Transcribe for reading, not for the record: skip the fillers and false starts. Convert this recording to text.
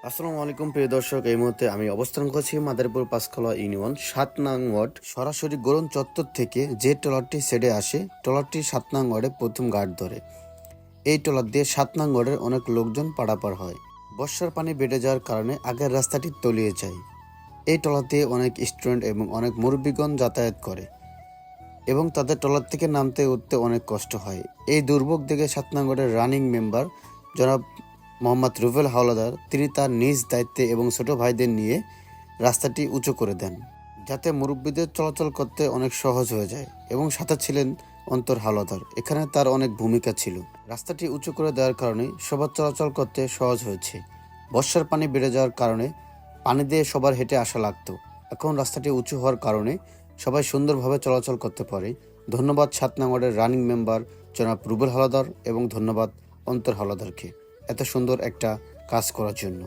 আসসালামু আলাইকুম প্রিয় দর্শক, এই মুহূর্তে আমি অবস্থান করছি মাদারীপুর পাঁচখলা ইউনিয়ন ৭ নং ওয়ার্ড। সরাসরি গোরন চত্বর থেকে যে ট্রলারটি ছেড়ে আসে, ট্রলারটি ৭ নং ওয়ার্ডে প্রথম ঘাট ধরে। এই ট্রলার দিয়ে ৭ নং ওয়ার্ডের অনেক লোকজন পারাপার হয়। বর্ষার পানি বেড়ে যাওয়ার কারণে আগের রাস্তাটি তলিয়ে যায়। এই ট্রলার দিয়ে অনেক স্টুডেন্ট এবং অনেক মুরব্বীগণ যাতায়াত করে এবং তাদের ট্রলার থেকে নামতে উঠতে অনেক কষ্ট হয়। এই দুর্ভোগ দেখে ৭ নং ওয়ার্ডের রানিং মেম্বার জনাব মোহাম্মদ রুবেল হাওলাদার তিনি তার নিজ দায়িত্বে এবং ছোট ভাইদের নিয়ে রাস্তাটি উঁচু করে দেন, যাতে মুরব্বীদের চলাচল করতে অনেক সহজ হয়ে যায়। এবং সাথে ছিলেন অন্তর হাওলাদার, এখানে তার অনেক ভূমিকা ছিল। রাস্তাটি উঁচু করে দেওয়ার কারণে সবার চলাচল করতে সহজ হয়েছে। বর্ষার পানি বেড়ে যাওয়ার কারণে পানি দিয়ে সবার হেঁটে আসা লাগতো। এখন রাস্তাটি উঁচু হওয়ার কারণে সবাই সুন্দরভাবে চলাচল করতে পারে। ধন্যবাদ ৭ নং ওয়ার্ডের রানিং মেম্বার জনাব রুবেল হাওলাদার এবং ধন্যবাদ অন্তর হাওলাদারকে এত সুন্দর একটা কাজ করার জন্য।